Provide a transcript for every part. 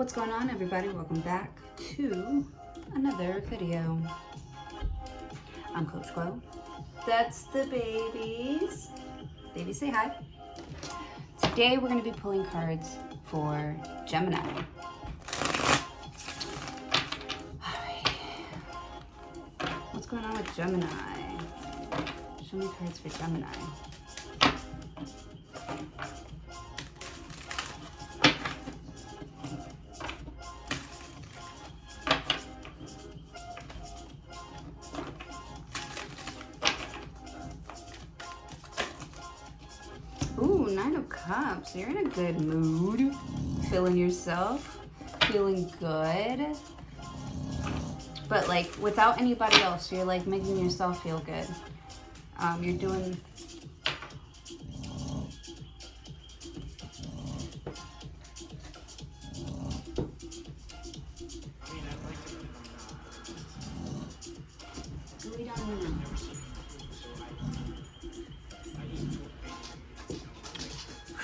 What's going on, everybody? Welcome back to another video. I'm Coach Glow. That's the babies. Babies, say hi. Today we're going to be pulling cards for Gemini. Alright. What's going on with Gemini? Show me cards for Gemini. Ooh, Nine of Cups. You're in a good mood. Feeling yourself. Feeling good. But like without anybody else, you're like making yourself feel good. You're doing... We don't know.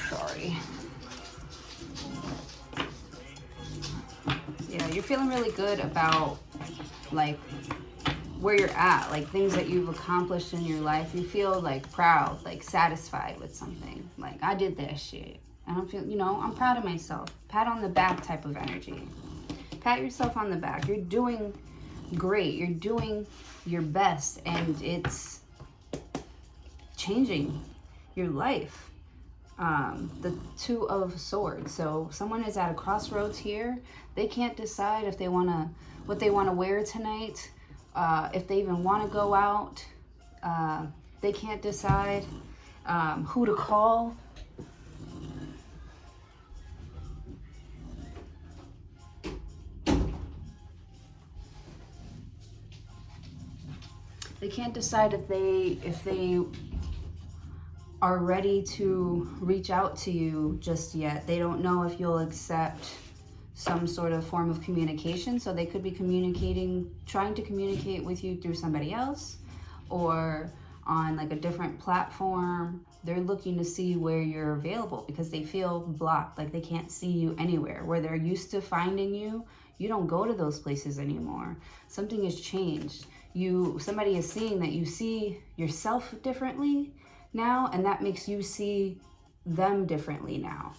Sorry. Yeah, you're feeling really good about like where you're at, like things that you've accomplished in your life. You feel like proud, like satisfied with something. Like, I did that shit. I don't feel, I'm proud of myself. Pat on the back type of energy. Pat yourself on the back. You're doing great. You're doing your best, and it's changing your life. The Two of Swords. So someone is at a crossroads here. They can't decide if they what they want to wear tonight. If they even want to go out. They can't decide who to call. They can't decide if they are ready to reach out to you just yet. They don't know if you'll accept some sort of form of communication. So they could be trying to communicate with you through somebody else or on like a different platform. They're looking to see where you're available because they feel blocked, like they can't see you anywhere. Where they're used to finding you, you don't go to those places anymore. Something has changed. Somebody is seeing that you see yourself differently now, and that makes you see them differently now.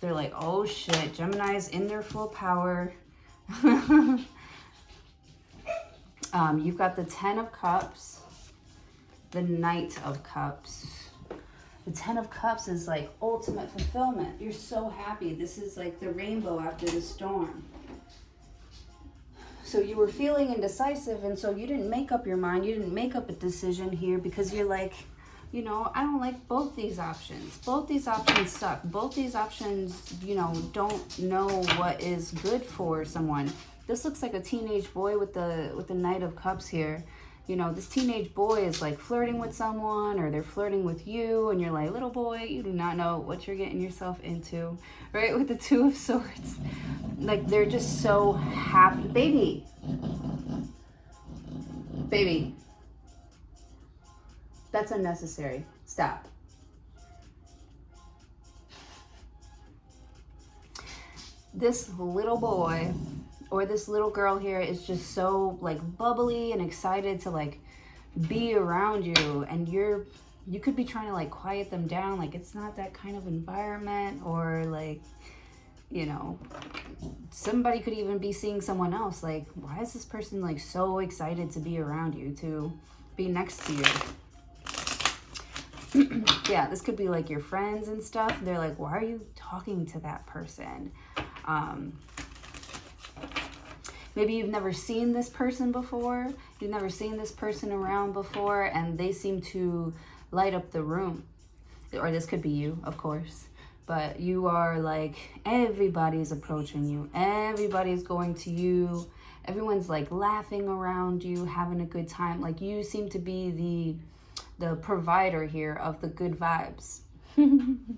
They're like, oh shit, Gemini's in their full power. You've got the Ten of Cups, the Knight of Cups. The Ten of Cups is like ultimate fulfillment. You're so happy. This is like the rainbow after the storm. So you were feeling indecisive, and so you didn't make up your mind. You didn't make up a decision here because you're like, I don't like both these options. Both these options suck. Both these options, don't know what is good for someone. This looks like a teenage boy with the Knight of Cups here. This teenage boy is like flirting with someone, or they're flirting with you, and you're like, little boy, you do not know what you're getting yourself into, right? With the Two of Swords. Like, they're just so happy. Baby. That's unnecessary. Stop. This little boy or this little girl here is just so like bubbly and excited to like be around you, and you could be trying to like quiet them down, like it's not that kind of environment, or like somebody could even be seeing someone else. Like, why is this person like so excited to be around you, to be next to you? Yeah, this could be like your friends and stuff. They're like, why are you talking to that person? Maybe you've never seen this person before. You've never seen this person around before, and they seem to light up the room. Or this could be you, of course. But you are like, everybody's approaching you. Everybody's going to you. Everyone's like laughing around you, having a good time. Like, you seem to be the provider here of the good vibes. And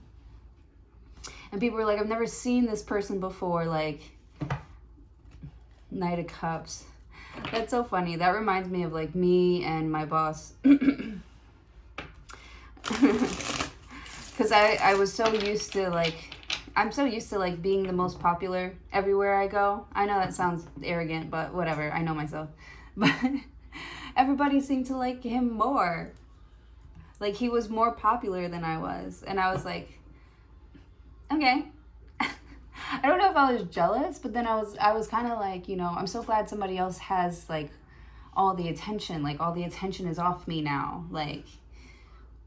people are like, I've never seen this person before. Like, Knight of Cups. That's so funny. That reminds me of like me and my boss. Because I was so used to like I'm so used to like being the most popular everywhere I go. I know that sounds arrogant, but whatever. I know myself. But everybody seemed to like him more. Like he was more popular than I was. And I was like, okay. I don't know if I was jealous, but then I was kind of like, you know, I'm so glad somebody else has like all the attention. Like all the attention is off me now. Like,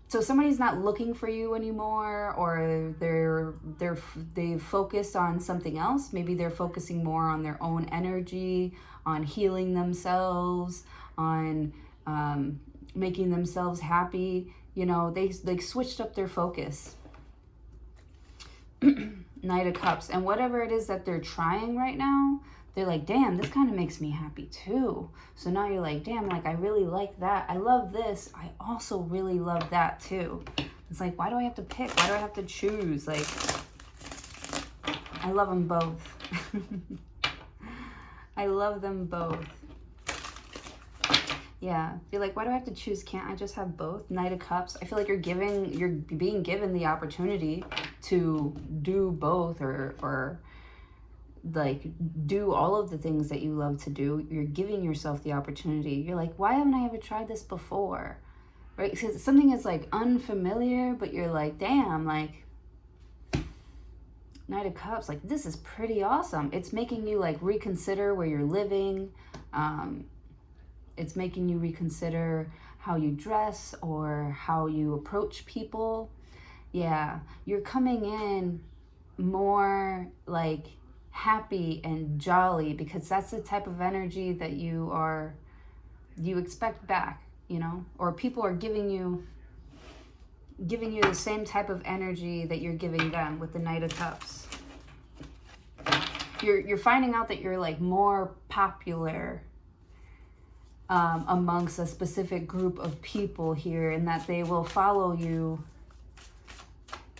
so somebody's not looking for you anymore, or they've focused on something else. Maybe they're focusing more on their own energy, on healing themselves, on making themselves happy. You know, they switched up their focus. Knight of Cups. And whatever it is that they're trying right now, they're like, damn, this kind of makes me happy too. So now you're like, damn, like I really like that. I love this. I also really love that too. It's like, why do I have to pick? Why do I have to choose? Like, I love them both. I love them both. Yeah, you're like, why do I have to choose? Can't I just have both? Knight of Cups. I feel like you're being given the opportunity to do both, or like do all of the things that you love to do. You're giving yourself the opportunity. You're like, why haven't I ever tried this before? Right? Because something is like unfamiliar, but you're like, damn, like Knight of Cups, like this is pretty awesome. It's making you like reconsider where you're living. It's making you reconsider how you dress or how you approach people. Yeah, you're coming in more like happy and jolly, because that's the type of energy that you expect back, you know, or people are giving you the same type of energy that you're giving them with the Knight of Cups. You're finding out that you're like more popular amongst a specific group of people here, and that they will follow you.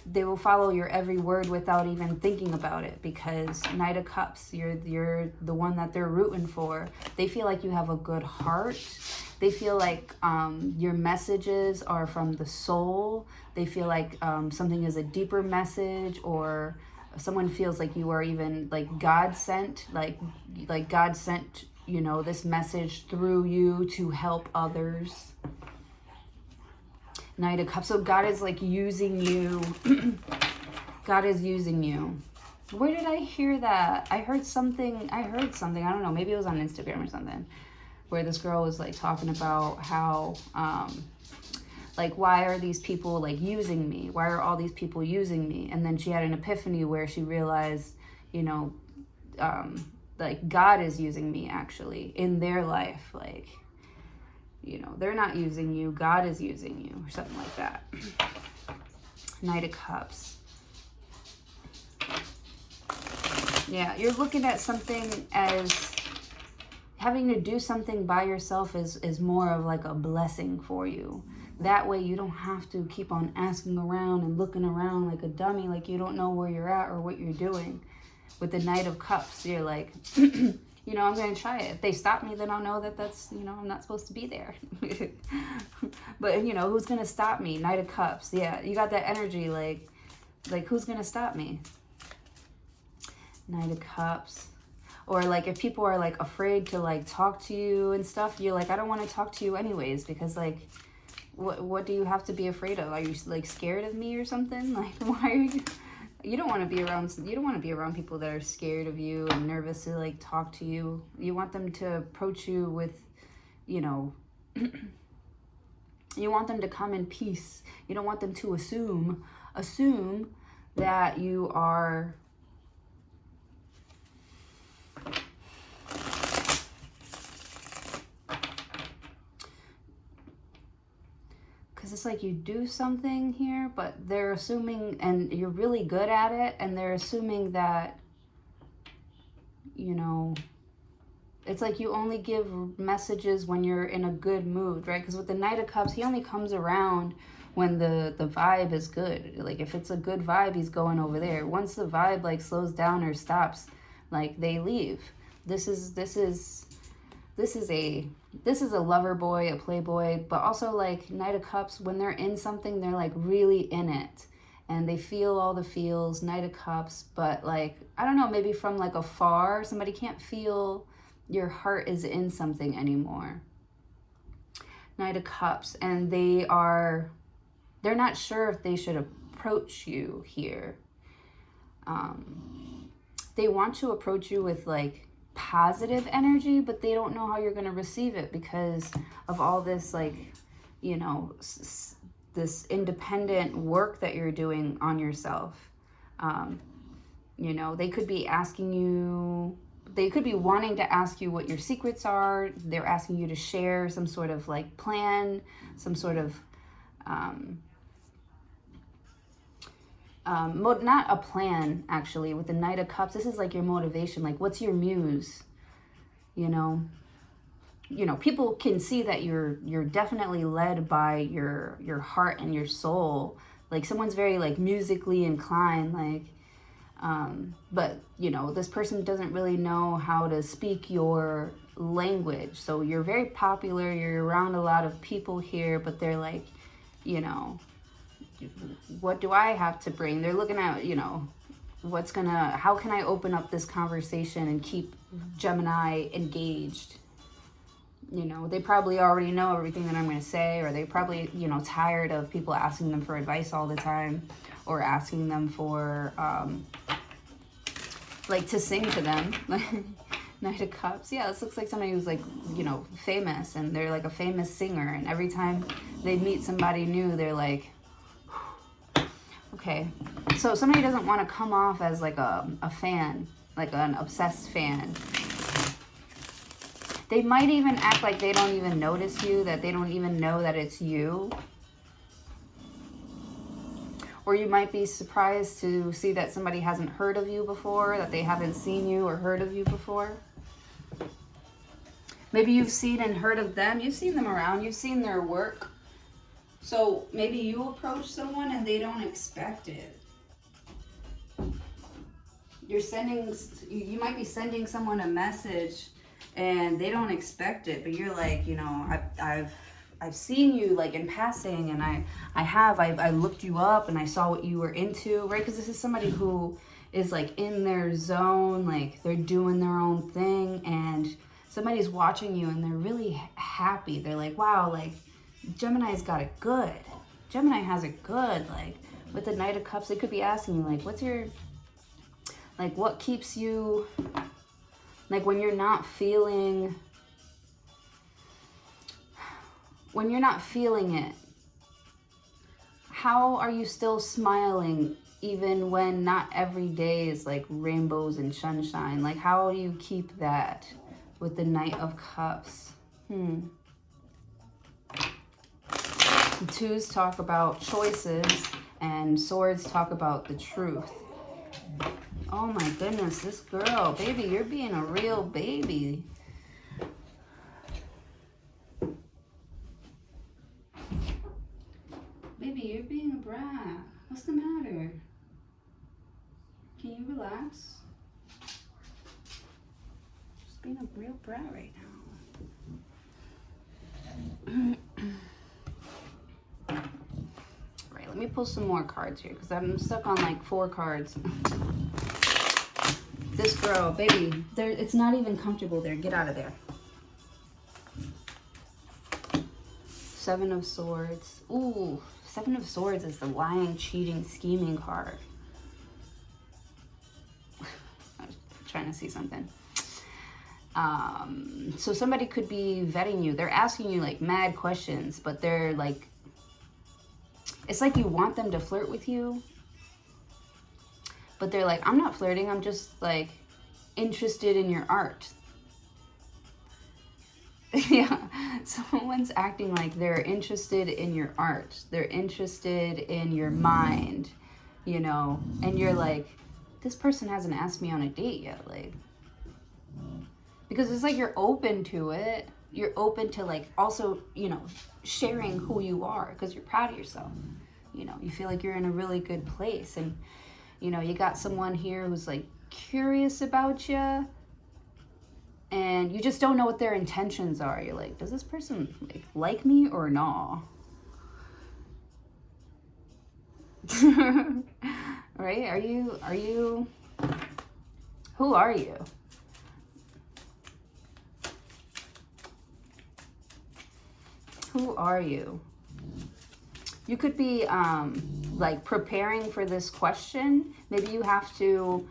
They will follow your every word without even thinking about it, because Knight of Cups, you're the one that they're rooting for. They feel like you have a good heart. They feel like your messages are from the soul. They feel like something is a deeper message, or someone feels like you are even like God sent, like God sent, you know, this message through you to help others. Knight of Cups. So God is like using you. God is using you. Where did I hear that? I heard something. I don't know. Maybe it was on Instagram or something, where this girl was like talking about how, like, why are these people like using me? Why are all these people using me? And then she had an epiphany where she realized, you know, like God is using me actually in their life. Like, you know, they're not using you, God is using you, or something like that. Knight of Cups. Yeah, you're looking at something as having to do something by yourself is more of like a blessing for you. That way you don't have to keep on asking around and looking around like a dummy, like you don't know where you're at or what you're doing. With the Knight of Cups, you're like, you know, I'm going to try it. If they stop me, then I'll know that that's, you know, I'm not supposed to be there. But, you know, who's going to stop me? Knight of Cups. Yeah, you got that energy, like who's going to stop me? Knight of Cups. Or, like, if people are, like, afraid to, like, talk to you and stuff, you're like, I don't want to talk to you anyways, because, like, what do you have to be afraid of? Are you, like, scared of me or something? Like, why are you... You don't want to be around people that are scared of you and nervous to like talk to you. You want them to approach you with, you know, you want them to come in peace. You don't want them to assume that you are it's like you do something here, but they're assuming, and you're really good at it, and they're assuming that, you know, it's like you only give messages when you're in a good mood, right? Because with the Knight of Cups, he only comes around when the vibe is good. Like if it's a good vibe, he's going over there. Once the vibe like slows down or stops, like they leave. This is a lover boy, a playboy, but also like Knight of Cups, when they're in something, they're like really in it. and they feel all the feels, Knight of Cups, but like, I don't know, maybe from like afar, somebody can't feel your heart is in something anymore. Knight of Cups, and they're not sure if they should approach you here. They want to approach you with like positive energy, but they don't know how you're going to receive it because of all this, like, you know, this independent work that you're doing on yourself. You know, they could be asking you, they could be wanting to ask you what your secrets are. They're asking you to share some sort of like plan, some sort of, not a plan, actually. With the Knight of Cups, this is like your motivation. Like, what's your muse? You know, people can see that you're definitely led by your heart and your soul. Like, someone's very like musically inclined, like, but you know, this person doesn't really know how to speak your language. So you're very popular, you're around a lot of people here, but they're like, you know, what do I have to bring? They're looking at, you know, how can I open up this conversation and keep Gemini engaged? You know, they probably already know everything that I'm going to say, or they probably, you know, tired of people asking them for advice all the time, or asking them for, like, to sing to them. Knight of Cups. Yeah, this looks like somebody who's like, you know, famous, and they're like a famous singer, and every time they meet somebody new, they're like, okay. So somebody doesn't want to come off as like a fan, like an obsessed fan. They might even act like they don't even notice you, that they don't even know that it's you. Or you might be surprised to see that somebody hasn't heard of you before, that they haven't seen you or heard of you before. Maybe you've seen and heard of them. You've seen them around. You've seen their work. So maybe you approach someone and they don't expect it. You might be sending someone a message and they don't expect it, but you're like, you know, I've seen you like in passing, and I looked you up and I saw what you were into, right? Because this is somebody who is like in their zone, like they're doing their own thing, and somebody's watching you and they're really happy. They're like, wow, like Gemini's got it good. Gemini has it good. Like with the Knight of Cups, they could be asking you like, what keeps you, like when you're not feeling it, how are you still smiling even when not every day is like rainbows and sunshine? Like, how do you keep that with the Knight of Cups? Twos talk about choices and swords talk about the truth. Oh my goodness, this girl, baby, you're being a real baby. Baby, you're being a brat. What's the matter? Can you relax? Just being a real brat right now. Right, let me pull some more cards here because I'm stuck on like 4 cards. This girl, baby, it's not even comfortable there. Get out of there. 7 of Swords. Ooh, 7 of Swords is the lying, cheating, scheming card. I was trying to see something. So somebody could be vetting you. They're asking you like mad questions, but they're like, it's like you want them to flirt with you, but they're like, I'm not flirting. I'm just like interested in your art. Yeah, someone's acting like they're interested in your art. They're interested in your mind, you know, and you're like, this person hasn't asked me on a date yet, like, because it's like you're open to it. You're open to like also, you know, sharing who you are because you're proud of yourself. You know, you feel like you're in a really good place, and you know, you got someone here who's like curious about you, and you just don't know what their intentions are. You're like, does this person like me or not? Right? Who are you? Who are you? You could be like preparing for this question. Maybe you have to,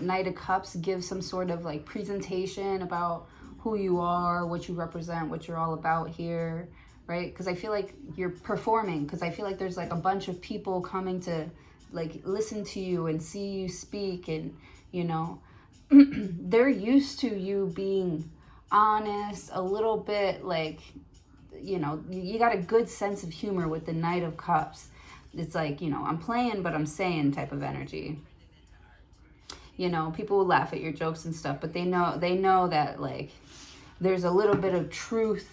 Knight of Cups, give some sort of like presentation about who you are, what you represent, what you're all about here, right? Because I feel like you're performing, because I feel like there's like a bunch of people coming to like listen to you and see you speak, and you know, they're used to you being honest, a little bit like, you know, you got a good sense of humor with the Knight of Cups. It's like, you know, I'm playing, but I'm saying type of energy. You know, people will laugh at your jokes and stuff, but they know that like there's a little bit of truth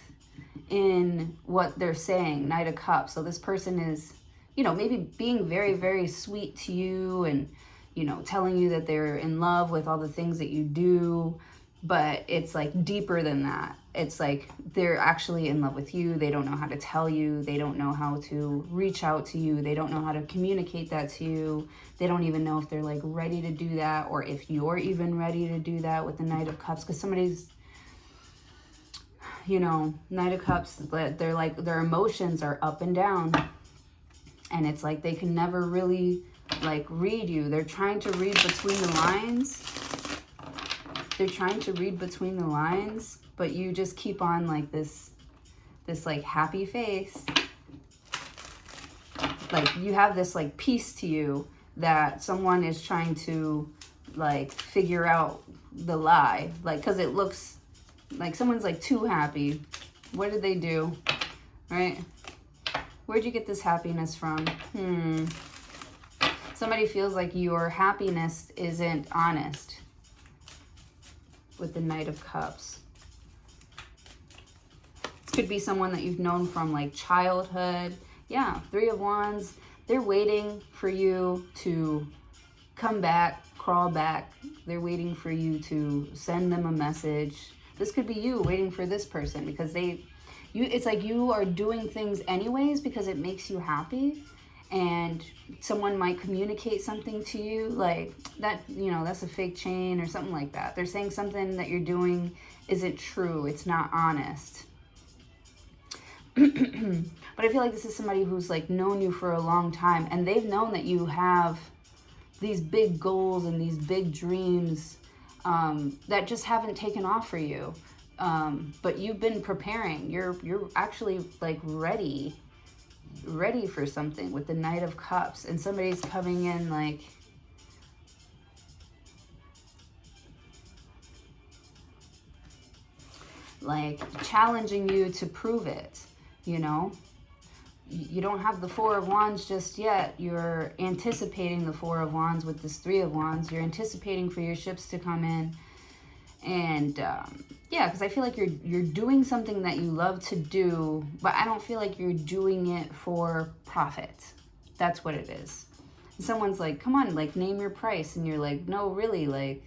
in what they're saying. Knight of Cups. So this person is, you know, maybe being very, very sweet to you and, you know, telling you that they're in love with all the things that you do, but it's like deeper than that. It's like they're actually in love with you. They don't know how to tell you. They don't know how to reach out to you. They don't know how to communicate that to you. They don't even know if they're like ready to do that, or if you're even ready to do that with the Knight of Cups. Because somebody's, you know, Knight of Cups, they're like, their emotions are up and down. And it's like they can never really like read you. They're trying to read between the lines. They're trying to read between the lines, but you just keep on like this like happy face. Like you have this like piece to you that someone is trying to like figure out the lie. Like, cause it looks like someone's like too happy. What did they do? Right? Where'd you get this happiness from? Somebody feels like your happiness isn't honest with the Knight of Cups. This could be someone that you've known from like childhood. Yeah, Three of Wands. They're waiting for you to come back, crawl back. They're waiting for you to send them a message. This could be you waiting for this person, because it's like you are doing things anyways because it makes you happy, and someone might communicate something to you like that, you know, that's a fake chain or something like that. They're saying something that you're doing isn't true. It's not honest. But I feel like this is somebody who's like known you for a long time, and they've known that you have these big goals and these big dreams that just haven't taken off for you. But you've been preparing. You're actually like ready for something with the Knight of Cups, and somebody's coming in like challenging you to prove it, you know. You don't have the Four of Wands just yet. You're anticipating the Four of Wands with this Three of Wands. You're anticipating for your ships to come in. And yeah, because I feel like you're doing something that you love to do, but I don't feel like you're doing it for profit. That's what it is. And someone's like, come on, like name your price. And you're like, no, really, like,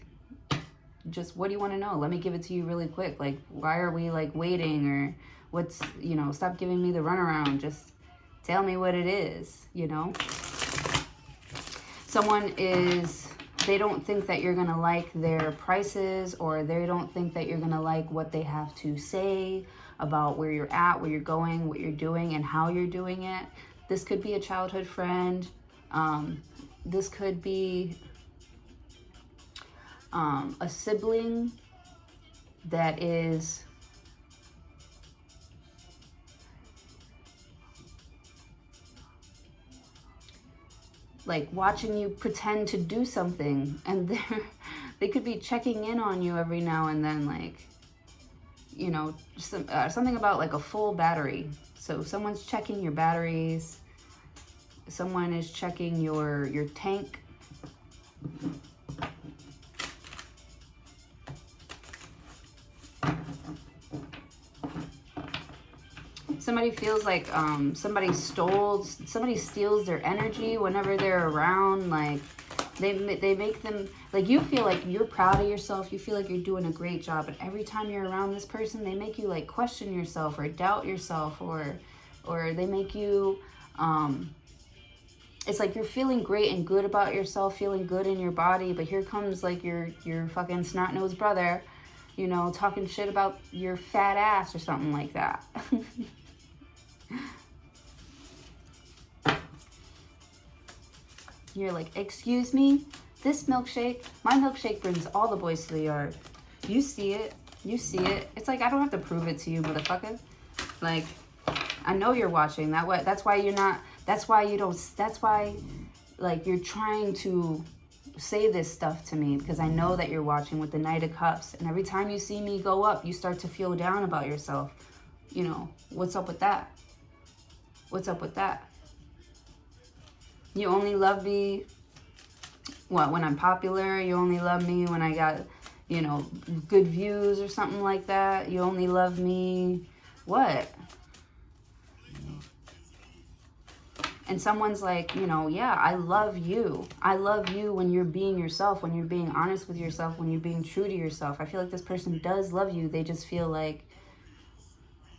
just what do you want to know? Let me give it to you really quick. Like, why are we like waiting, or what's, you know, stop giving me the runaround. Just tell me what it is, you know. Someone is, they don't think that you're going to like their prices, or they don't think that you're going to like what they have to say about where you're at, where you're going, what you're doing, and how you're doing it. This could be a childhood friend. This could be a sibling that is like watching you pretend to do something, and they could be checking in on you every now and then, like, you know, something about like a full battery. So someone's checking your batteries, someone is checking your tank. Somebody feels like somebody steals their energy whenever they're around. Like they make them, like, you feel like you're proud of yourself, you feel like you're doing a great job, but every time you're around this person, they make you like question yourself or doubt yourself, or they make you it's like you're feeling great and good about yourself, feeling good in your body, but here comes like your fucking snot-nosed brother, you know, talking shit about your fat ass or something like that. You're like, excuse me, this milkshake, my milkshake brings all the boys to the yard. You see it. You see it. It's like, I don't have to prove it to you, motherfucker. Like, I know you're watching. That's why you're not, that's why you don't, that's why, like, you're trying to say this stuff to me, because I know that you're watching with the Knight of Cups. And every time you see me go up, you start to feel down about yourself. You know, what's up with that? What's up with that? You only love me, what, when I'm popular? You only love me when I got, you know, good views or something like that? You only love me, what? And someone's like, you know, yeah, I love you. I love you when you're being yourself, when you're being honest with yourself, when you're being true to yourself. I feel like this person does love you. They just feel like,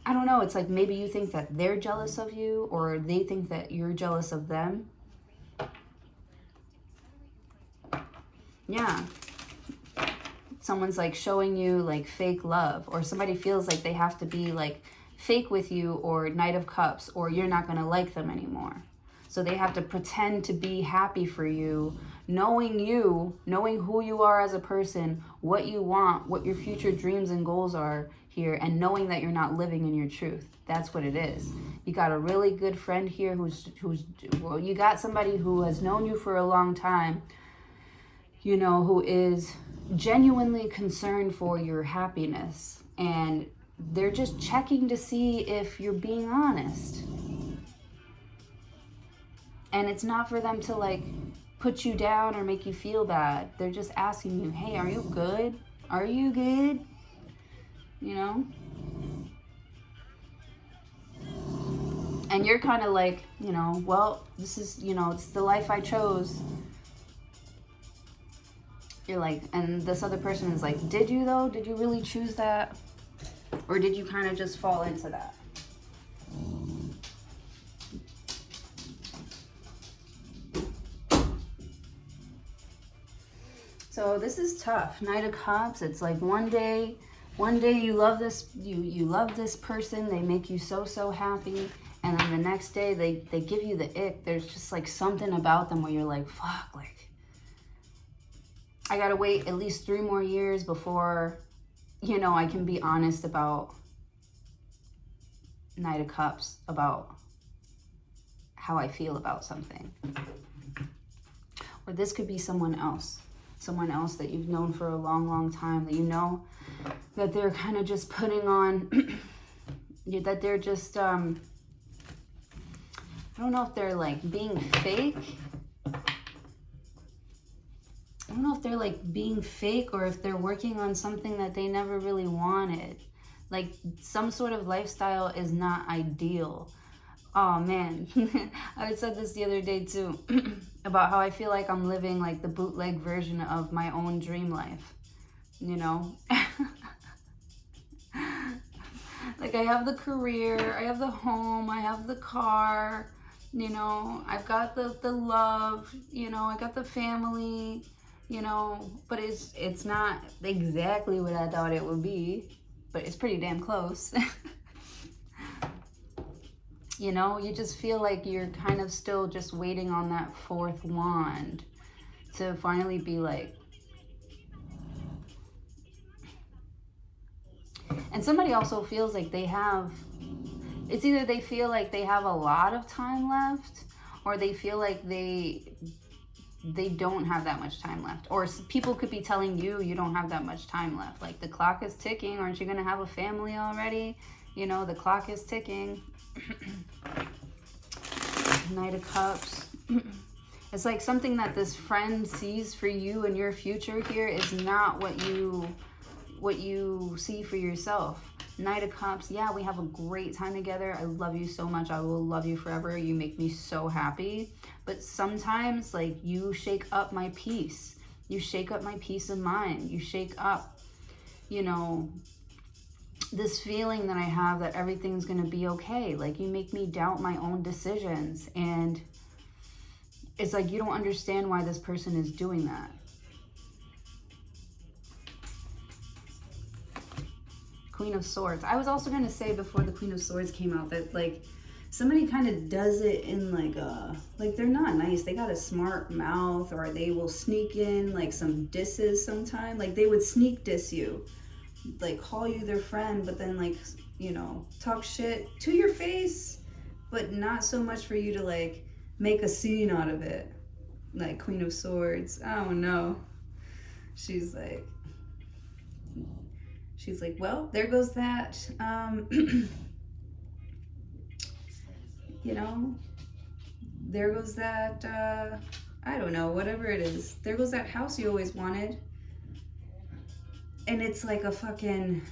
I don't know, it's like maybe you think that they're jealous of you, or they think that you're jealous of them. Yeah. Someone's like showing you like fake love, or somebody feels like they have to be like fake with you, or Knight of Cups, or you're not going to like them anymore. So they have to pretend to be happy for you, knowing who you are as a person, what you want, what your future dreams and goals are here, and knowing that you're not living in your truth. That's what it is. You got a really good friend here well, you got somebody who has known you for a long time, you know, who is genuinely concerned for your happiness, and they're just checking to see if you're being honest. And it's not for them to like put you down or make you feel bad. They're just asking you, hey, are you good? Are you good? You know? And you're kind of like, you know, well, this is, you know, it's the life I chose. You're like, and this other person is like, did you though? Did you really choose that? Or did you kind of just fall into that? So this is tough. Knight of Cups. It's like one day you love this, you love this person. They make you so happy. And then the next day they give you the ick. There's just like something about them where you're like, fuck, like, I gotta wait at least 3 more years before, you know, I can be honest about Knight of Cups, about how I feel about something. Or this could be someone else that you've known for a long time, that you know that they're kind of just putting on, that they're just, I don't know if they're like being fake. I don't know if they're like being fake, or if they're working on something that they never really wanted. Like some sort of lifestyle is not ideal. Oh man, I said this the other day too, about how I feel like I'm living like the bootleg version of my own dream life, you know? Like I have the career, I have the home, I have the car, you know, I've got the love, you know, I got the family, you know, but it's not exactly what I thought it would be, but it's pretty damn close. You know, you just feel like you're kind of still just waiting on that 4th wand to finally be like. And somebody also feels like they have, it's either they feel like they have a lot of time left, or they feel like they don't have that much time left. Or people could be telling you you don't have that much time left. Like the clock is ticking. Aren't you going to have a family already? You know, the clock is ticking. Knight of Cups. It's like something that this friend sees for you in your future here is not what you see for yourself. Knight of Cups. Yeah, we have a great time together. I love you so much. I will love you forever. You make me so happy. But sometimes, like, you shake up my peace. You shake up my peace of mind. You shake up, you know, this feeling that I have that everything's going to be okay. Like, you make me doubt my own decisions. And it's like you don't understand why this person is doing that. Queen of Swords. I was also going to say before the Queen of Swords came out that like somebody kind of does it in like they're not nice. They got a smart mouth, or they will sneak in like some disses sometime. Like they would sneak diss you, like call you their friend, but then like, you know, talk shit to your face, but not so much for you to like make a scene out of it. Like Queen of Swords. I don't know. She's like, well, there goes that, you know, there goes that, I don't know, whatever it is. There goes that house you always wanted. And it's like a fucking,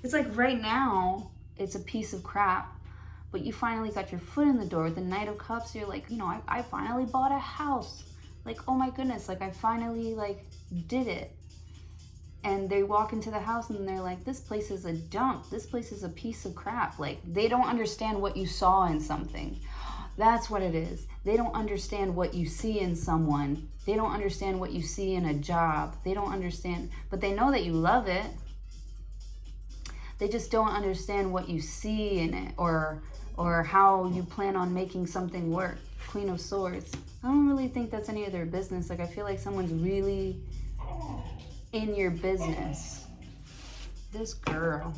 it's like right now, it's a piece of crap, but you finally got your foot in the door with the Knight of Cups. You're like, you know, I finally bought a house. Like, oh my goodness, like I finally like did it. And they walk into the house and they're like, this place is a dump. This place is a piece of crap. Like, they don't understand what you saw in something. That's what it is. They don't understand what you see in someone. They don't understand what you see in a job. They don't understand, but they know that you love it. They just don't understand what you see in it, or how you plan on making something work. Queen of Swords. I don't really think that's any of their business. Like, I feel like someone's really in your business. This girl.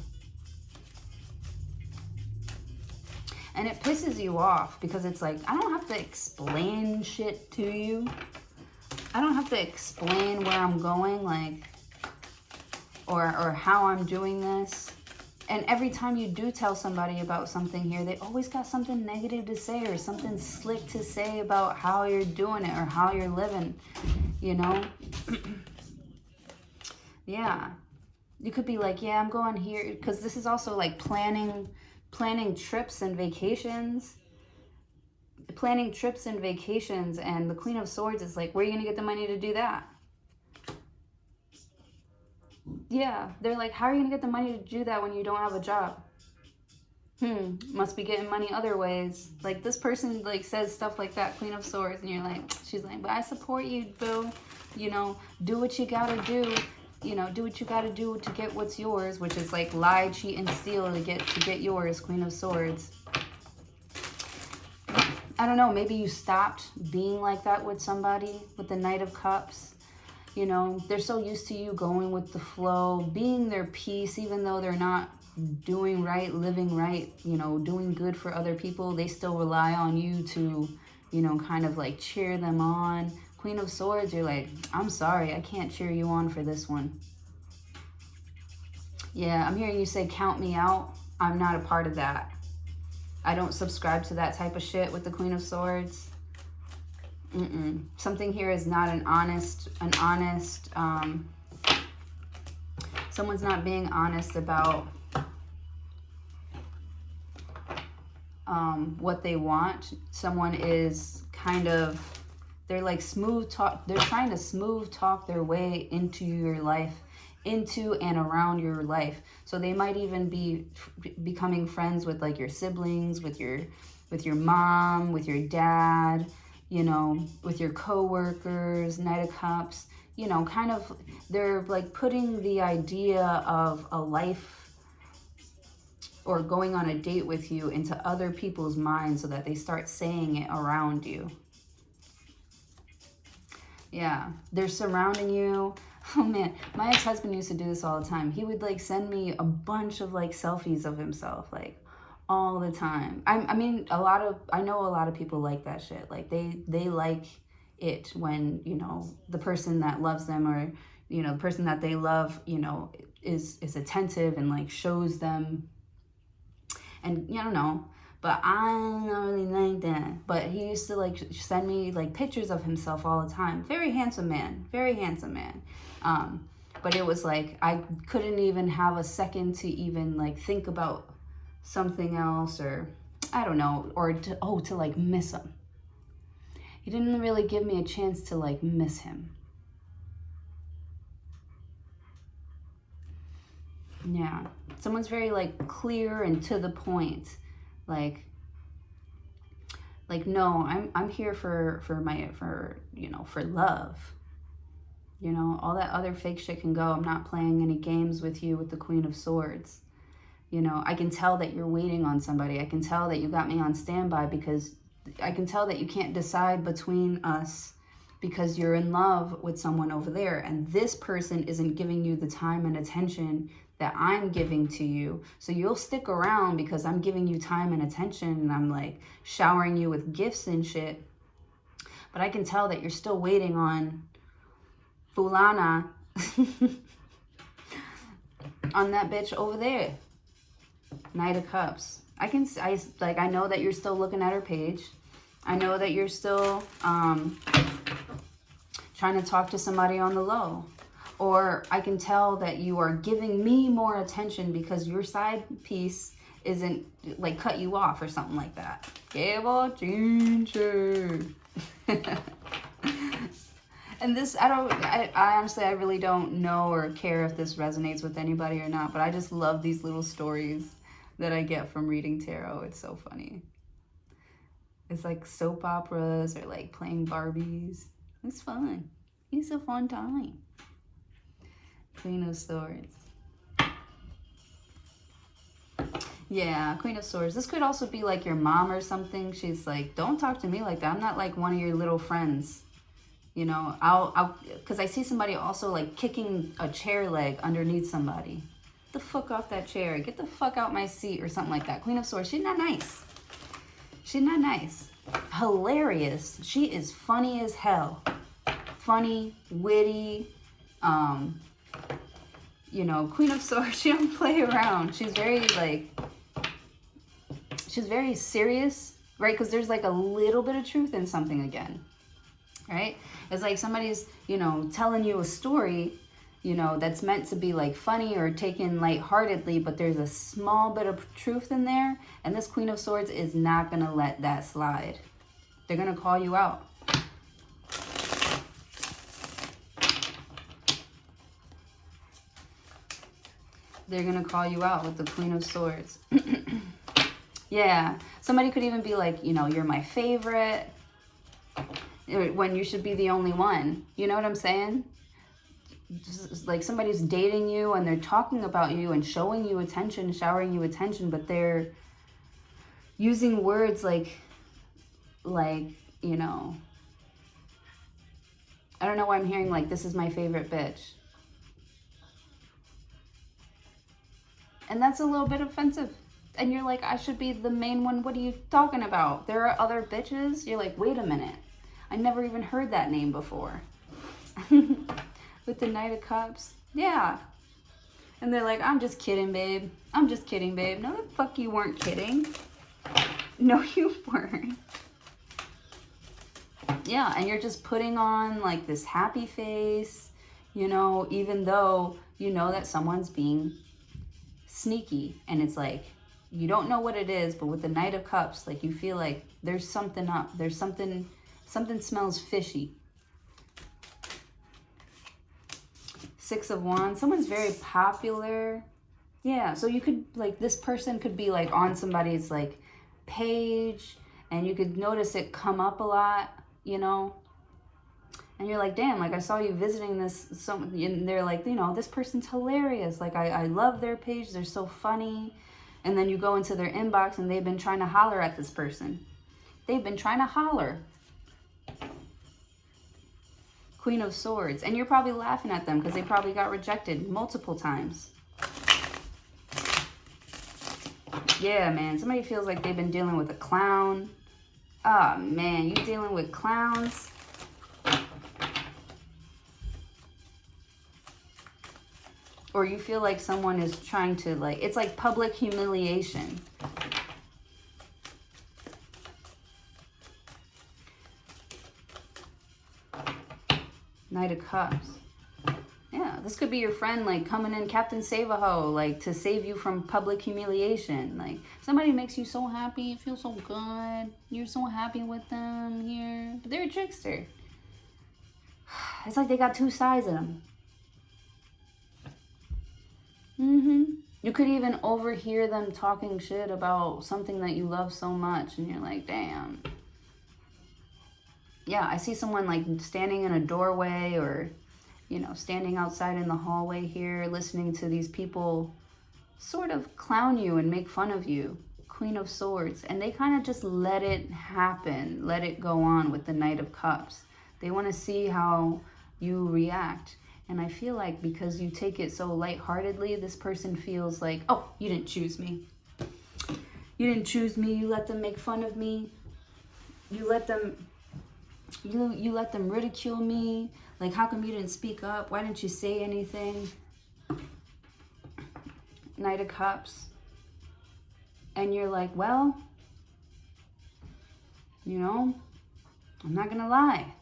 And it pisses you off because it's like, I don't have to explain shit to you. I don't have to explain where I'm going, like, or how I'm doing this. And every time you do tell somebody about something here, they always got something negative to say or something slick to say about how you're doing it or how you're living, you know? Yeah, you could be like, yeah, I'm going here, because this is also like planning trips and vacations. Planning trips and vacations, and the Queen of Swords is like, where are you going to get the money to do that? Yeah, they're like, how are you going to get the money to do that when you don't have a job? Must be getting money other ways. Like, this person like says stuff like that, Queen of Swords, and you're like, she's like, but I support you, boo. You know, do what you gotta do. You know, do what you gotta do to get what's yours, which is like lie, cheat, and steal to get yours, Queen of Swords. I don't know, maybe you stopped being like that with somebody, with the Knight of Cups. You know, they're so used to you going with the flow, being their peace, even though they're not doing right, living right, you know, doing good for other people. They still rely on you to, you know, kind of like cheer them on. Queen of Swords, you're like, I'm sorry, I can't cheer you on for this one. Yeah, I'm hearing you say, count me out. I'm not a part of that. I don't subscribe to that type of shit with the Queen of Swords. Something here is not someone's not being honest about what they want. Someone is kind of, they're like they're trying to smooth talk their way into your life, into and around your life. So they might even be becoming friends with like your siblings, with your mom, with your dad, you know, with your co-workers, Knight of Cups, you know, kind of, they're like putting the idea of a life or going on a date with you into other people's minds so that they start saying it around you. Yeah, they're surrounding you. Oh man, my ex-husband used to do this all the time. He would like send me a bunch of like selfies of himself, like all the time. I mean, I know a lot of people like that shit. Like they like it when, you know, the person that loves them, or, you know, the person that they love, you know, is attentive and like shows them. And you don't know, but I'm not really like that. But he used to like send me like pictures of himself all the time. Very handsome man, very handsome man. But it was like, I couldn't even have a second to even like think about something else, or I don't know, or to like miss him. He didn't really give me a chance to like miss him. Yeah, someone's very like clear and to the point, like Like, no, I'm here for love. You know, all that other fake shit can go. I'm not playing any games with you with the Queen of Swords. You know, I can tell that you're waiting on somebody. I can tell that you got me on standby because I can tell that you can't decide between us because you're in love with someone over there. And this person isn't giving you the time and attention that I'm giving to you. So you'll stick around because I'm giving you time and attention and I'm like showering you with gifts and shit. But I can tell that you're still waiting on Fulana on that bitch over there. Knight of Cups. I know that you're still looking at her page. I know that you're still trying to talk to somebody on the low. Or I can tell that you are giving me more attention because your side piece isn't like cut you off or something like that. And this, I honestly, I really don't know or care if this resonates with anybody or not, but I just love these little stories that I get from reading tarot. It's so funny. It's like soap operas or like playing Barbies. It's fun. It's a fun time. Queen of Swords. Yeah, Queen of Swords. This could also be like your mom or something. She's like, don't talk to me like that. I'm not like one of your little friends. You know, because I see somebody also like kicking a chair leg underneath somebody. Get the fuck off that chair. Get the fuck out my seat or something like that. Queen of Swords. She's not nice. She's not nice. Hilarious. She is funny as hell. Funny, witty. You know, Queen of Swords. She don't play around. She's very like. She's very serious, right? Because there's like a little bit of truth in something again. Right? It's like somebody's, you know, telling you a story, you know, that's meant to be like funny or taken lightheartedly, but there's a small bit of truth in there. And this Queen of Swords is not going to let that slide. They're going to call you out. They're going to call you out with the Queen of Swords. Yeah. Somebody could even be like, you know, you're my favorite. When you should be the only one. You know what I'm saying? Just like somebody's dating you and they're talking about you and showing you attention, showering you attention, but they're using words like, you know, I don't know why I'm hearing like, this is my favorite bitch. And that's a little bit offensive. And you're like, I should be the main one. What are you talking about? There are other bitches. You're like, wait a minute. I never even heard that name before. With the Knight of Cups. Yeah. And they're like, I'm just kidding, babe. I'm just kidding, babe. No, the fuck you weren't kidding. No, you weren't. Yeah, and you're just putting on like this happy face, you know, even though you know that someone's being sneaky. And it's like, you don't know what it is, but with the Knight of Cups, like you feel like there's something up. There's something smells fishy. Six of Wands. Someone's very popular. Yeah, so you could, like, this person could be, like, on somebody's, like, page, and you could notice it come up a lot, you know? And you're like, damn, like, I saw you visiting this, and they're like, you know, this person's hilarious. Like, I love their page. They're so funny. And then you go into their inbox, and they've been trying to holler at this person. They've been trying to holler. Queen of Swords. And you're probably laughing at them because they probably got rejected multiple times. Yeah, man. Somebody feels like they've been dealing with a clown. Oh, man. You dealing with clowns? Or you feel like someone is trying to, like, it's like public humiliation. Knight of Cups. Yeah, this could be your friend, like, coming in Captain Save-A-Ho, like, to save you from public humiliation. Like, somebody makes you so happy, you feel so good, you're so happy with them here, but they're a trickster. It's like they got two sides of them. You could even overhear them talking shit about something that you love so much, and you're like, damn, Yeah, I see someone like standing in a doorway, or, you know, standing outside in the hallway here, listening to these people sort of clown you and make fun of you. Queen of Swords. And they kind of just let it happen, let it go on with the Knight of Cups. They want to see how you react. And I feel like because you take it so lightheartedly, this person feels like, oh, you didn't choose me. You didn't choose me. You let them make fun of me. You let them ridicule me. Like, how come you didn't speak up? Why didn't you say anything? Knight of Cups. And you're like, well, you know, I'm not gonna lie.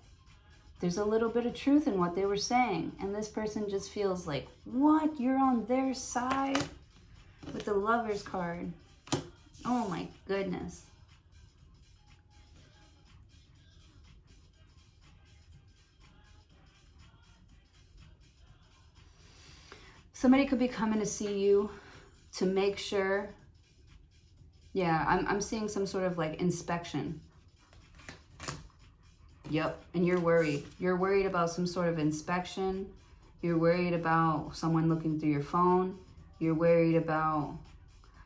There's a little bit of truth in what they were saying. And this person just feels like, what? You're on their side? With the Lover's card. Oh my goodness. Somebody could be coming to see you to make sure. Yeah, I'm seeing some sort of like inspection. Yep, and you're worried. You're worried about some sort of inspection. You're worried about someone looking through your phone. You're worried about,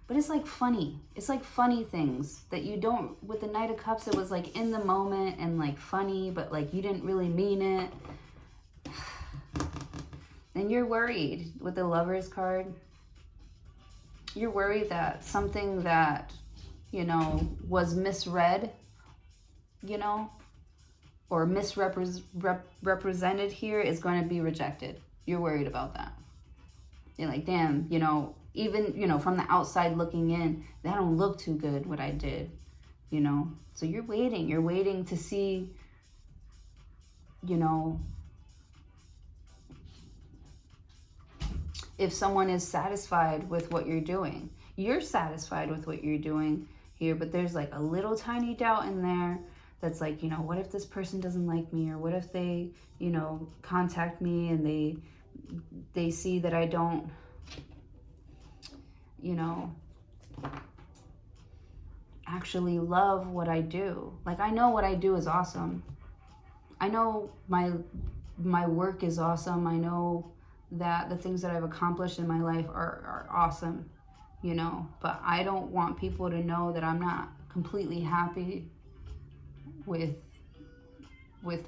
but it's like funny. It's like funny things that you don't, with the Knight of Cups, it was like in the moment and like funny, but like you didn't really mean it. And you're worried with the Lover's card. You're worried that something that, you know, was misread, you know, or misrepresented here is going to be rejected. You're worried about that. You're like, damn, you know, even, you know, from the outside looking in, that don't look too good what I did, you know. So you're waiting to see, you know, if someone is satisfied with what you're doing. You're satisfied with what you're doing here, but there's like a little tiny doubt in there that's like, you know, what if this person doesn't like me? Or what if they, you know, contact me and they see that I don't, you know, actually love what I do. Like, I know what I do is awesome. I know my work is awesome. I know that the things that I've accomplished in my life are awesome, you know, but I don't want people to know that I'm not completely happy with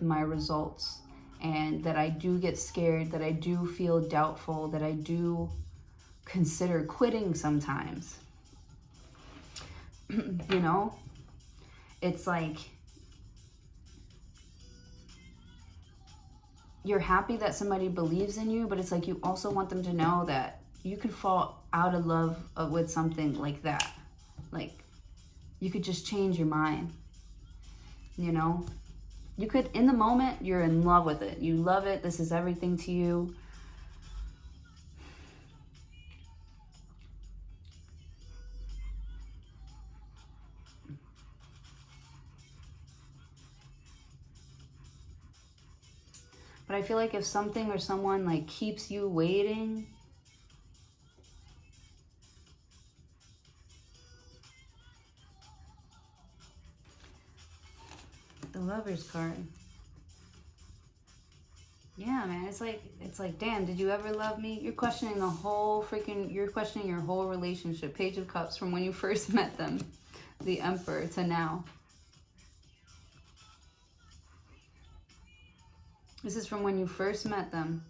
my results, and that I do get scared, that I do feel doubtful, that I do consider quitting sometimes. You know, it's like you're happy that somebody believes in you, but it's like you also want them to know that you could fall out of love with something like that. Like, you could just change your mind, you know? You could, in the moment, you're in love with it. You love it. This is everything to you. But I feel like if something or someone like keeps you waiting, the Lover's card. Yeah, man, it's like, damn, did you ever love me? You're questioning the whole you're questioning your whole relationship. Page of Cups, from when you first met them, the Emperor, to now. This is from when you first met them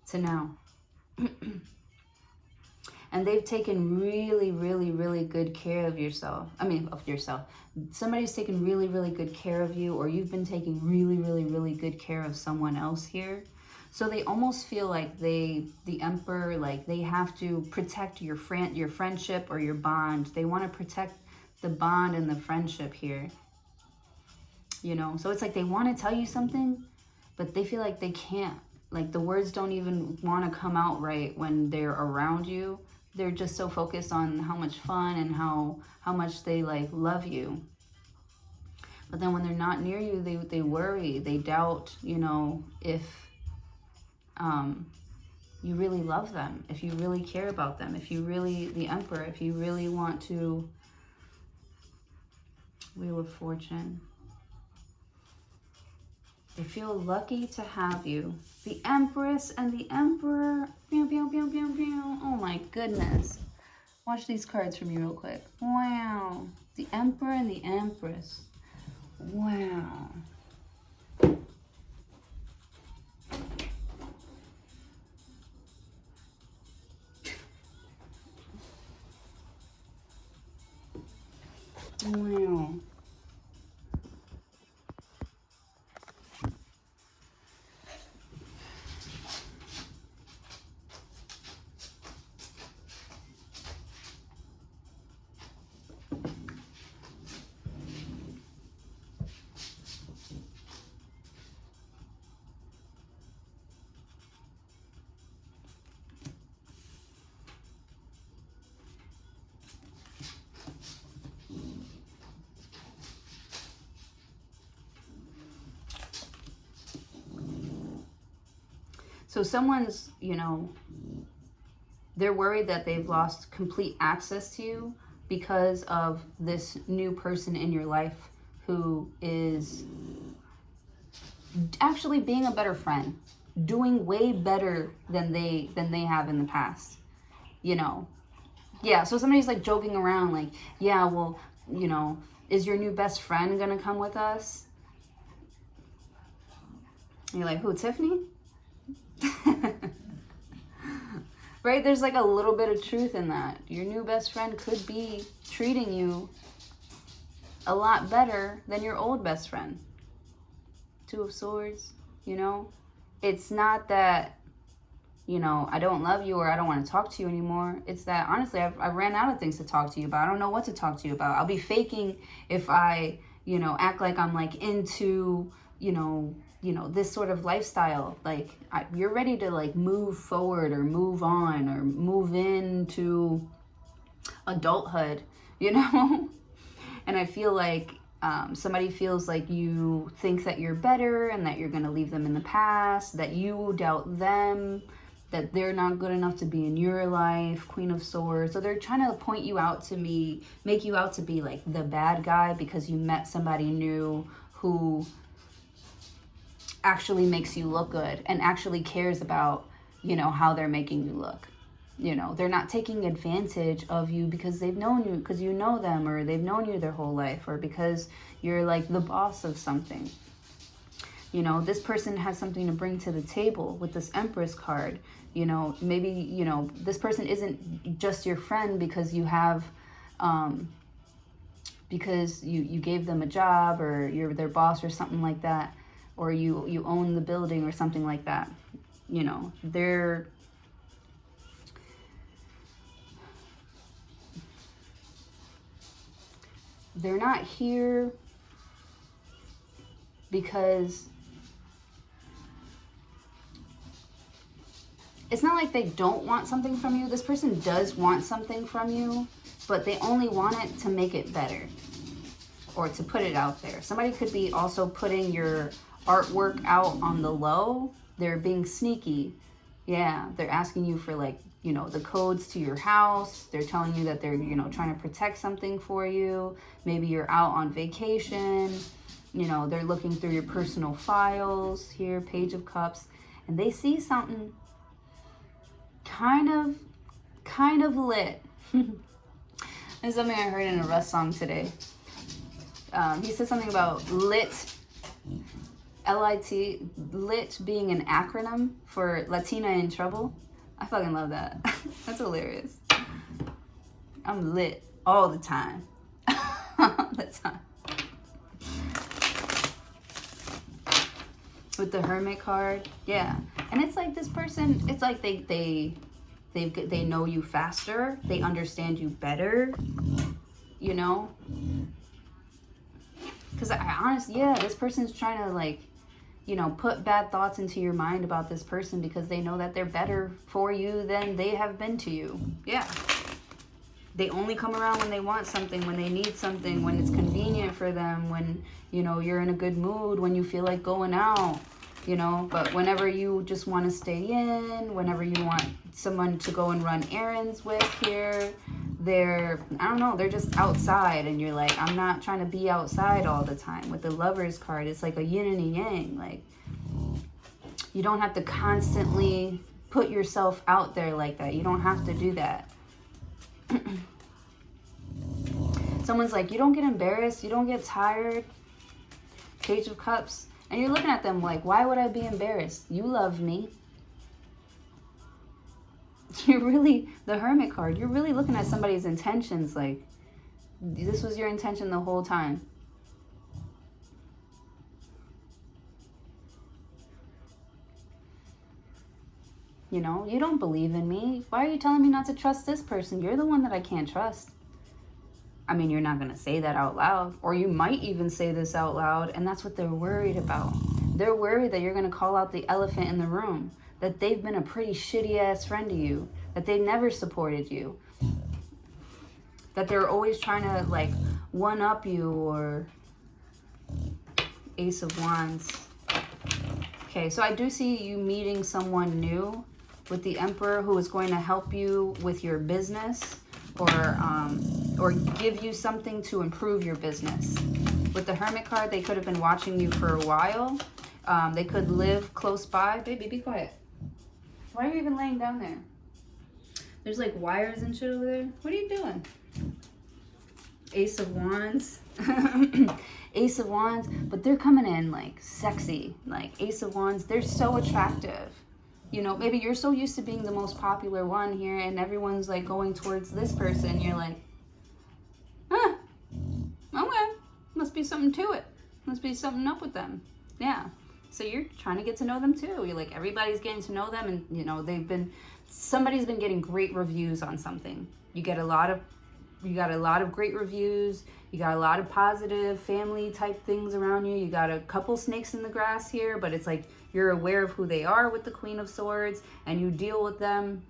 to now. And they've taken really, really, really good care of yourself. Of yourself. Somebody's taken really, really good care of you, or you've been taking really, really, really good care of someone else here. So they almost feel like the Emperor, like they have to protect your friendship or your bond. They want to protect the bond and the friendship here. You know, so it's like they want to tell you something, but they feel like they can't. Like, the words don't even want to come out right when they're around you. They're just so focused on how much fun and how much they like love you. But then when they're not near you, they worry, they doubt, you know, if you really love them, if you really care about them, if you really, the Emperor, if you really want to, Wheel of Fortune. They feel lucky to have you. The Empress and the Emperor. Pew, pew, pew, pew, pew. Oh my goodness. Watch these cards for me real quick. Wow. The Emperor and the Empress. Wow. Wow. So someone's, you know, they're worried that they've lost complete access to you because of this new person in your life who is actually being a better friend, doing way better than they have in the past, you know. Yeah, so somebody's like joking around like, yeah, well, you know, is your new best friend gonna come with us? And you're like, who, Tiffany? Right? There's like a little bit of truth in that. Your new best friend could be treating you a lot better than your old best friend. Two of Swords, you know? It's not that, you know, I don't love you or I don't want to talk to you anymore. It's that, honestly, I ran out of things to talk to you about. I don't know what to talk to you about. I'll be faking if I, you know, act like I'm like into, you know, this sort of lifestyle. Like, you're ready to like move forward or move on or move into adulthood, you know? And I feel like somebody feels like you think that you're better and that you're going to leave them in the past, that you doubt them, that they're not good enough to be in your life. Queen of Swords. So they're trying to point you out to me, make you out to be like the bad guy because you met somebody new who actually makes you look good and actually cares about, you know, how they're making you look. You know, they're not taking advantage of you because they've known you, because you know them, or they've known you their whole life, or because you're like the boss of something. You know, this person has something to bring to the table with this Empress card. You know, maybe, you know, this person isn't just your friend because you have, because you gave them a job or you're their boss or something like that, or you own the building or something like that. You know, they're not here because it's not like they don't want something from you. This person does want something from you, but they only want it to make it better or to put it out there. Somebody could be also putting your artwork out on the low. They're being sneaky. Yeah, they're asking you for like, you know, the codes to your house. They're telling you that they're, you know, trying to protect something for you. Maybe you're out on vacation. You know, they're looking through your personal files here, Page of Cups, and they see something kind of lit. There's something I heard in a Russ song today. He said something about lit, L-I-T, lit being an acronym for Latina in Trouble. I fucking love that. That's hilarious. I'm lit all the time. All the time. With the Hermit card, yeah. And it's like this person, it's like they know you faster. They understand you better, you know? Because I honestly, yeah, this person's trying to like, you know, put bad thoughts into your mind about this person because they know that they're better for you than they have been to you. Yeah. They only come around when they want something, when they need something, when it's convenient for them, when, you know, you're in a good mood, when you feel like going out, you know. But whenever you just want to stay in, whenever you want someone to go and run errands with here, they're, I don't know, they're just outside, and you're like, I'm not trying to be outside all the time. With the Lovers card, it's like a yin and a yang. Like, you don't have to constantly put yourself out there like that. You don't have to do that. Someone's like, you don't get embarrassed, you don't get tired. Page of Cups. And you're looking at them like, why would I be embarrassed? You love me. You're really, the Hermit card, you're really looking at somebody's intentions like, this was your intention the whole time. You know, you don't believe in me. Why are you telling me not to trust this person? You're the one that I can't trust. I mean, you're not going to say that out loud, or you might even say this out loud, and that's what they're worried about. They're worried that you're going to call out the elephant in the room, that they've been a pretty shitty ass friend to you, that they never supported you, that they're always trying to like one up you, or Ace of Wands. Okay, so I do see you meeting someone new with the Emperor who is going to help you with your business, or give you something to improve your business. With the Hermit card, they could have been watching you for a while. They could live close by. Baby, be quiet. Why are you even laying down there? There's like wires and shit over there. What are you doing? Ace of Wands. Ace of Wands. But they're coming in like sexy. Like Ace of Wands. They're so attractive. You know, maybe you're so used to being the most popular one here, and everyone's like going towards this person. You're like, huh, okay, must be something to it. Must be something up with them. Yeah. So you're trying to get to know them too. You're like, everybody's getting to know them, and you know, somebody's been getting great reviews on something. You got a lot of great reviews. You got a lot of positive family type things around you. You got a couple snakes in the grass here, but it's like you're aware of who they are with the Queen of Swords, and you deal with them.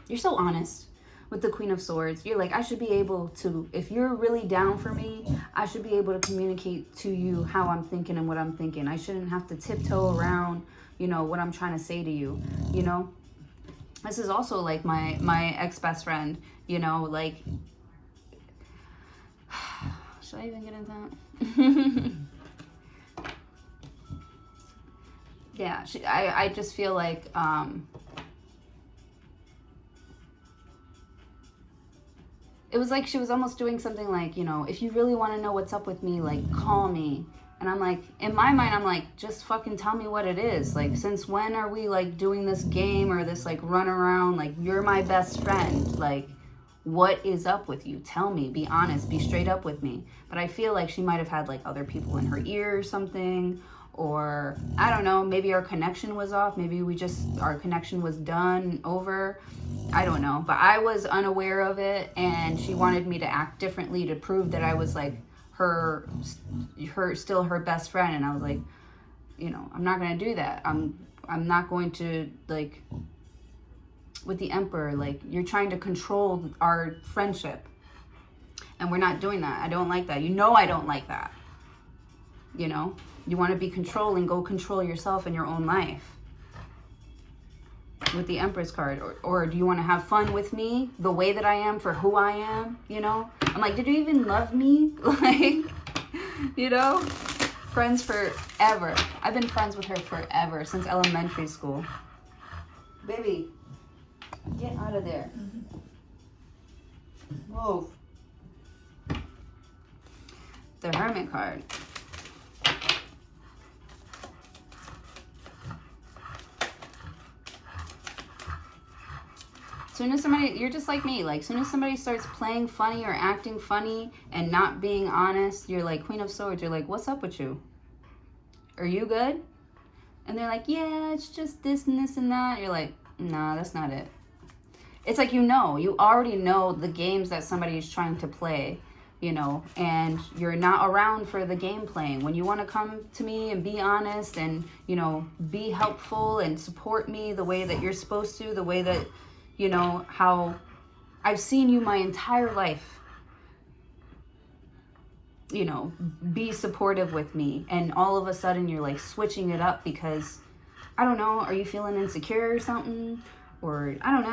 You're so honest with the Queen of Swords. You're like, I should be able to, if you're really down for me, I should be able to communicate to you how I'm thinking and what I'm thinking. I shouldn't have to tiptoe around, you know, what I'm trying to say to you, you know? This is also like my ex-best friend, you know, like, should I even get into that? Yeah, I just feel like, it was like she was almost doing something like, you know, if you really want to know what's up with me, like, call me. And I'm like, in my mind, I'm like, just fucking tell me what it is. Like, since when are we, like, doing this game or this, like, run around? Like, you're my best friend. Like, what is up with you? Tell me. Be honest. Be straight up with me. But I feel like she might have had, like, other people in her ear or something. Or, I don't know, maybe our connection was off. Maybe our connection was done, over. I don't know. But I was unaware of it, and she wanted me to act differently to prove that I was, like, still her best friend. And I was like, you know, I'm not going to do that. I'm not going to, like, with the Emperor, like, you're trying to control our friendship, and we're not doing that. I don't like that. You know, I don't like that. You know, you want to be controlling, go control yourself in your own life. With the Empress card, or do you want to have fun with me the way that I am for who I am? You know, I'm like, did you even love me? Like, you know, friends forever. I've been friends with her forever, since elementary school. Baby, get out of there. Whoa. The Hermit card. Soon as somebody, you're just like me, like, soon as somebody starts playing funny or acting funny and not being honest, you're like, Queen of Swords, you're like, what's up with you? Are you good? And they're like, yeah, it's just this and this and that. You're like, nah, that's not it. It's like, you already know the games that somebody is trying to play, you know, and you're not around for the game playing. When you want to come to me and be honest and, you know, be helpful and support me the way that you're supposed to, the way that, you know, how I've seen you my entire life, you know, be supportive with me. And all of a sudden you're like switching it up because I don't know, are you feeling insecure or something? Or I don't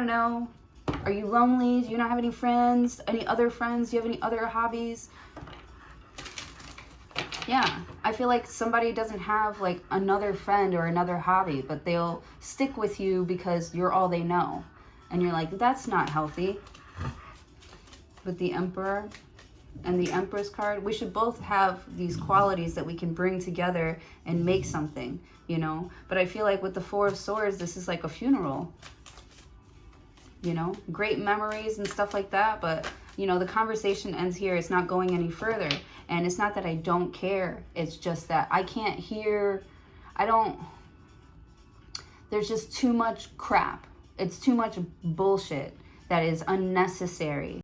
know. Are you lonely? Do you not have any friends? Any other friends? Do you have any other hobbies? Yeah, I feel like somebody doesn't have like another friend or another hobby, but they'll stick with you because you're all they know. And you're like, that's not healthy. With the Emperor and the Empress card, we should both have these qualities that we can bring together and make something, you know? But I feel like with the Four of Swords, this is like a funeral. You know, great memories and stuff like that, but you know, the conversation ends here. It's not going any further. And it's not that I don't care. It's just that I can't hear, there's just too much crap. It's too much bullshit that is unnecessary.